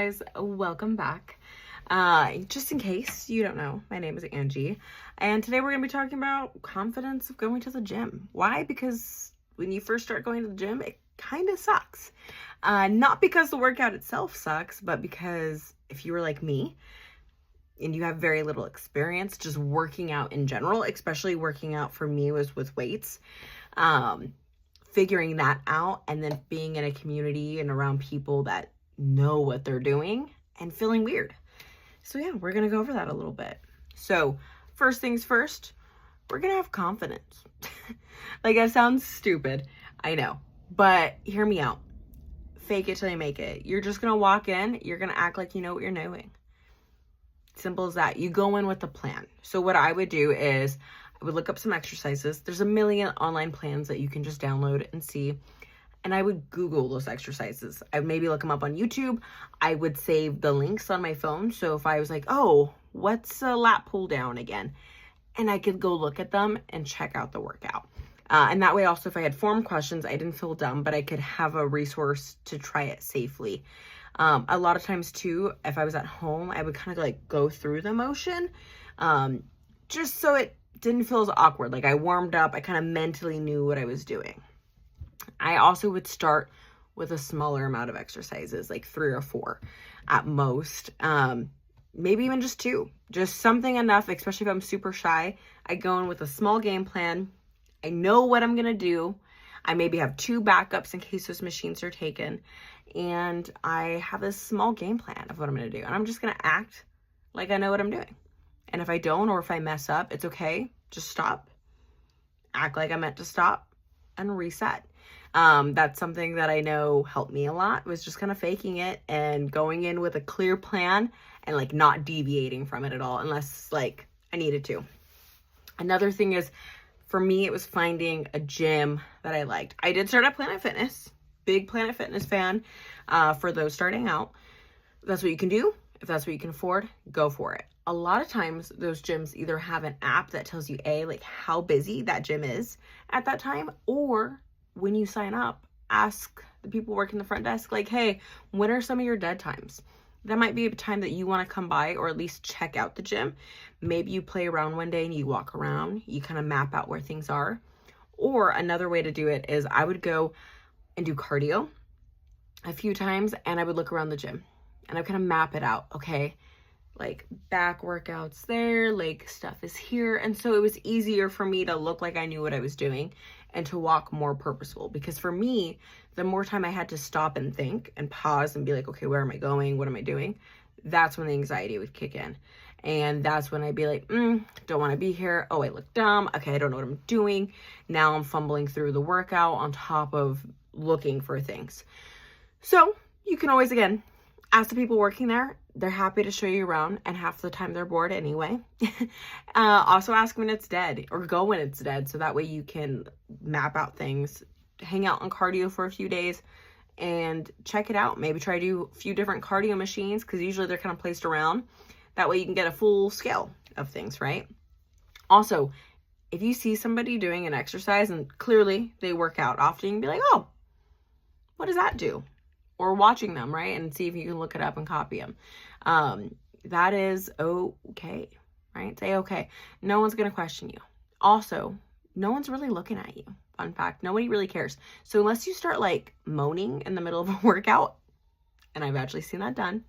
guys, welcome back. Just in case you don't know, my name is Angie, and today we're going to be talking about confidence of going to the gym. Why? Because when you first start going to the gym, it kind of sucks. Not because the workout itself sucks, but because if you were like me and you have very little experience just working out in general, especially working out for me was with weights, figuring that out and then being in a community and around people that know what they're doing and feeling weird. So yeah, we're going to go over that a little bit. So first things first, we're going to have confidence. Like, that sounds stupid, I know, but hear me out. Fake it till you make it. You're just going to walk in, you're going to act like you know what you're doing. Simple as that. You go in with a plan. So what I would do is I would look up some exercises. There's a million online plans that you can just download and see. And I would Google those exercises. I would maybe look them up on YouTube. I would save the links on my phone. So if I was like, oh, what's a lat pull down again? And I could go look at them and check out the workout. And that way also, if I had form questions, I didn't feel dumb, but I could have a resource to try it safely. A lot of times too, if I was at home, I would kind of like go through the motion, just so it didn't feel as awkward. Like, I warmed up, I kind of mentally knew what I was doing. I also would start with a smaller amount of exercises, like 3 or 4 at most, maybe even just 2, just something enough, especially if I'm super shy. I go in with a small game plan. I know what I'm going to do. I maybe have 2 backups in case those machines are taken. And I have this small game plan of what I'm going to do. And I'm just going to act like I know what I'm doing. And if I don't, or if I mess up, it's okay. Just stop. Act like I meant to stop and reset. That's something that I know helped me a lot, was just kind of faking it and going in with a clear plan and like not deviating from it at all unless like I needed to. Another thing is, for me, it was finding a gym that I liked. I did start at Planet Fitness, big Planet Fitness fan. For those starting out, if that's what you can do, if that's what you can afford, go for it. A lot of times those gyms either have an app that tells you like how busy that gym is at that time, or when you sign up, ask the people working the front desk, like, hey, when are some of your dead times? That might be a time that you want to come by or at least check out the gym. Maybe you play around one day and you walk around, you kind of map out where things are. Or another way to do it is I would go and do cardio a few times and I would look around the gym and I would kind of map it out. Okay, like back workouts there, leg stuff is here. And so it was easier for me to look like I knew what I was doing and to walk more purposeful. Because for me, the more time I had to stop and think and pause and be like, okay, where am I going? What am I doing? That's when the anxiety would kick in. And that's when I'd be like, don't want to be here. Oh, I look dumb. Okay, I don't know what I'm doing. Now I'm fumbling through the workout on top of looking for things. So you can always, again, ask the people working there. They're happy to show you around, and half the time they're bored anyway. Also ask when it's dead, or go when it's dead, so that way you can map out things, hang out on cardio for a few days and check it out. Maybe try to do a few different cardio machines, because usually they're kind of placed around. That way you can get a full scale of things, right? Also, if you see somebody doing an exercise and clearly they work out often, you can be like, oh, what does that do? Or watching them, right? And see if you can look it up and copy them. That is okay, right? Say okay. No one's going to question you. Also, no one's really looking at you. Fun fact, nobody really cares. So unless you start like moaning in the middle of a workout, and I've actually seen that done,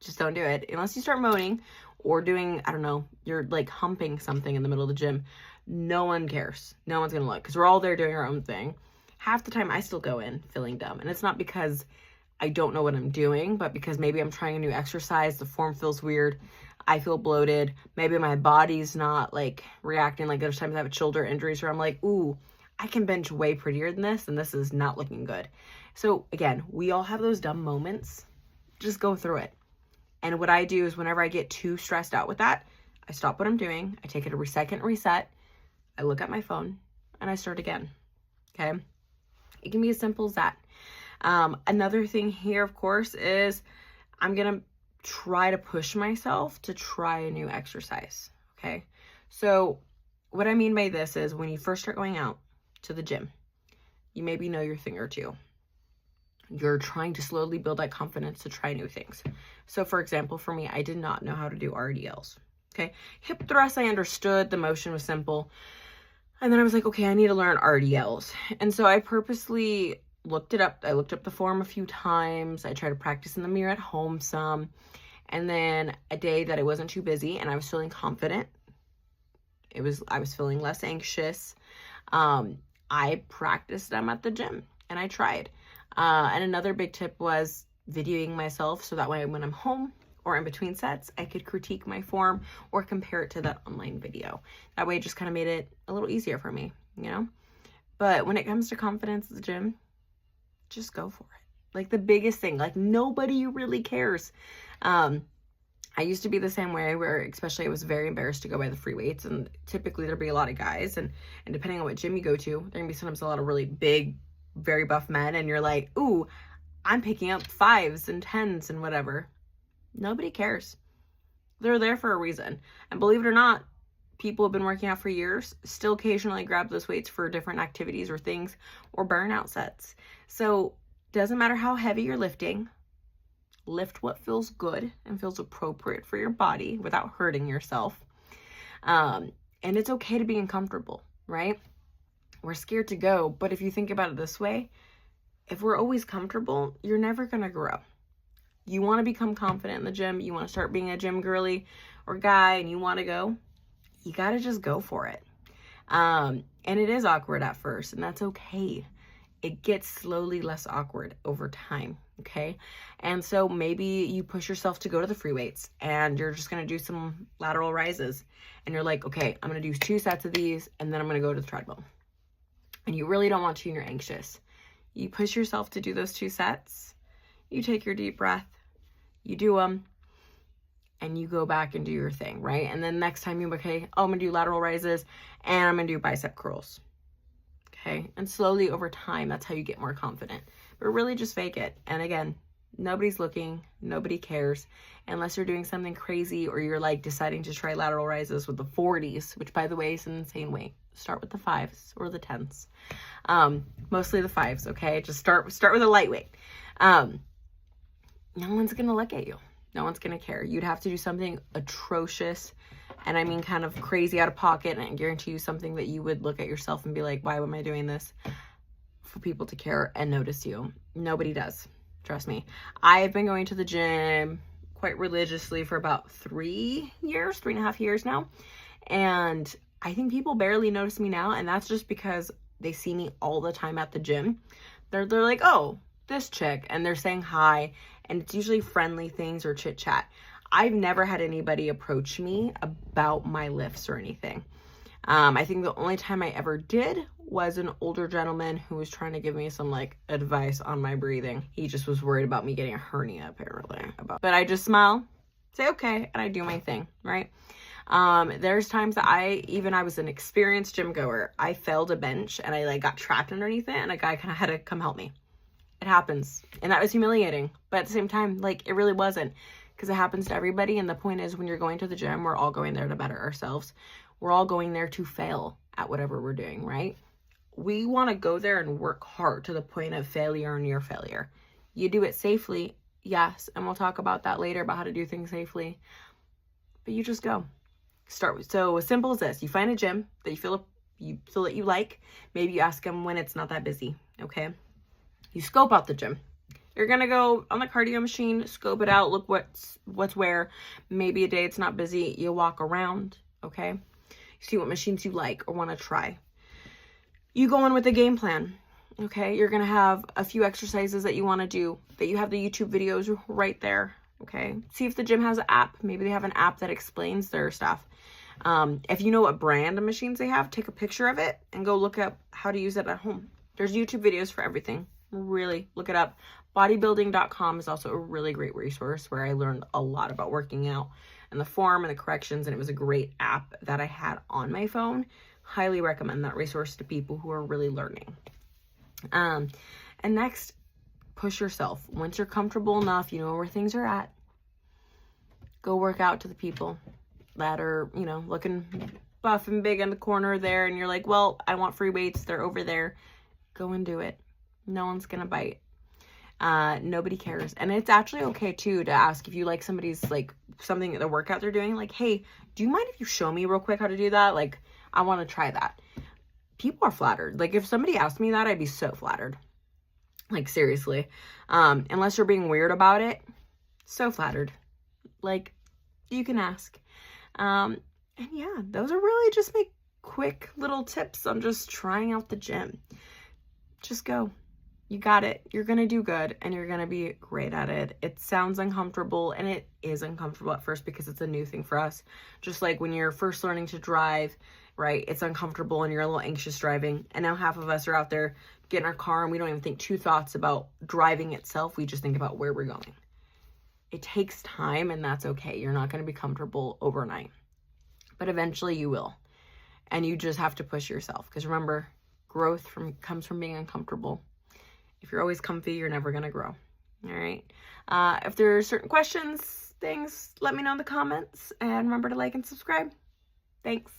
just don't do it. Unless you start moaning or doing, I don't know, you're like humping something in the middle of the gym, no one cares. No one's going to look, because we're all there doing our own thing. Half the time I still go in feeling dumb. And it's not because I don't know what I'm doing, but because maybe I'm trying a new exercise, the form feels weird, I feel bloated, maybe my body's not like reacting. Like there's times I have shoulder injuries where I'm like, ooh, I can bench way prettier than this, and this is not looking good. So again, we all have those dumb moments. Just go through it. And what I do is whenever I get too stressed out with that, I stop what I'm doing, I take a second reset, I look at my phone, and I start again. Okay? It can be as simple as that. Another thing here, of course, is I'm going to try to push myself to try a new exercise. Okay. So what I mean by this is when you first start going out to the gym, you maybe know your thing or two. You're trying to slowly build that confidence to try new things. So for example, for me, I did not know how to do RDLs. Okay. Hip thrusts, I understood. The motion was simple. And then I was like, okay, I need to learn RDLs. And so I purposely looked it up. I looked up the form a few times. I tried to practice in the mirror at home some. And then a day that I wasn't too busy and I was feeling confident, I was feeling less anxious. I practiced them at the gym and I tried. And another big tip was videoing myself so that way when I'm home or in between sets, I could critique my form or compare it to that online video. That way it just kind of made it a little easier for me, you know? But when it comes to confidence at the gym, just go for it. Like the biggest thing, like nobody really cares. I used to be the same way where especially I was very embarrassed to go by the free weights, and typically there'd be a lot of guys and depending on what gym you go to, there can be sometimes a lot of really big, very buff men and you're like, ooh, I'm picking up 5s and 10s and whatever. Nobody cares. They're there for a reason. And believe it or not, people have been working out for years, still occasionally grab those weights for different activities or things or burnout sets. So doesn't matter how heavy you're lifting, lift what feels good and feels appropriate for your body without hurting yourself. And it's okay to be uncomfortable, right? We're scared to go, but if you think about it this way, if we're always comfortable, you're never going to grow. You want to become confident in the gym, you want to start being a gym girly or guy and you want to go, you got to just go for it. And it is awkward at first, and that's okay. It gets slowly less awkward over time, okay? And so maybe you push yourself to go to the free weights and you're just going to do some lateral rises. And you're like, okay, I'm going to do 2 sets of these and then I'm going to go to the treadmill. And you really don't want to and you're anxious. You push yourself to do those 2 sets. You take your deep breath. You do them. And you go back and do your thing, right? And then next time you're okay, oh, I'm going to do lateral rises and I'm going to do bicep curls. Okay, and slowly over time, that's how you get more confident. But really just fake it. And again, nobody's looking, nobody cares, unless you're doing something crazy or you're like deciding to try lateral rises with the 40s, which by the way is an insane weight. Start with the 5s or the 10s. Mostly the 5s, okay? Just start with a lightweight. No one's gonna look at you. No one's gonna care. You'd have to do something atrocious, and I mean kind of crazy out of pocket, and I guarantee you something that you would look at yourself and be like, why am I doing this? For people to care and notice you. Nobody does. Trust me. I've been going to the gym quite religiously for about 3.5 years now. And I think people barely notice me now. And that's just because they see me all the time at the gym. They're like, oh, this chick. And they're saying hi. And it's usually friendly things or chit chat. I've never had anybody approach me about my lifts or anything. I think the only time I ever did was an older gentleman who was trying to give me some like advice on my breathing. He just was worried about me getting a hernia apparently. But I just smile, say okay, and I do my thing, right? There's times that I was an experienced gym goer. I failed a bench and I like got trapped underneath it and a guy kind of had to come help me. It happens. And that was humiliating. But at the same time, like it really wasn't, because it happens to everybody. And the point is, when you're going to the gym, we're all going there to better ourselves. We're all going there to fail at whatever we're doing, right? We want to go there and work hard to the point of failure or near failure. You do it safely, yes, and we'll talk about that later about how to do things safely. But you just go. So as simple as this: you find a gym that you feel that you like. Maybe you ask them when it's not that busy. Okay. You scope out the gym. You're gonna go on the cardio machine, scope it out, look what's where. Maybe a day it's not busy, you walk around. Okay. See what machines you like or want to try. You go in with a game plan, okay? You're going to have a few exercises that you want to do, that you have the YouTube videos right there, okay? See if the gym has an app. Maybe they have an app that explains their stuff. If you know what brand of machines they have, take a picture of it and go look up how to use it at home. There's YouTube videos for everything. Really, look it up. Bodybuilding.com is also a really great resource where I learned a lot about working out and the form and the corrections, and it was a great app that I had on my phone. Highly recommend that resource to people who are really learning. And next, push yourself. Once you're comfortable enough, you know where things are at, go work out to the people that are, you know, looking buff and big in the corner there, and you're like, well, I want free weights, they're over there. Go and do it. No one's gonna bite. Nobody cares. And it's actually okay too to ask if you like somebody's like something, the workout they're doing, like, hey, do you mind if you show me real quick how to do that? Like, I want to try that. People are flattered. Like, if somebody asked me that, I'd be so flattered. Like, seriously. Unless you're being weird about it, so flattered. Like, you can ask. And yeah, those are really just my quick little tips on just trying out the gym. Just go. You got it. You're going to do good and you're going to be great at it. It sounds uncomfortable, and it is uncomfortable at first because it's a new thing for us. Just like when you're first learning to drive, right? It's uncomfortable and you're a little anxious driving. And now half of us are out there getting our car and we don't even think two thoughts about driving itself. We just think about where we're going. It takes time, and that's okay. You're not going to be comfortable overnight, but eventually you will. And you just have to push yourself, because remember, growth comes from being uncomfortable. If you're always comfy, you're never going to grow. All right. If there are certain questions, things, let me know in the comments, and remember to like and subscribe. Thanks.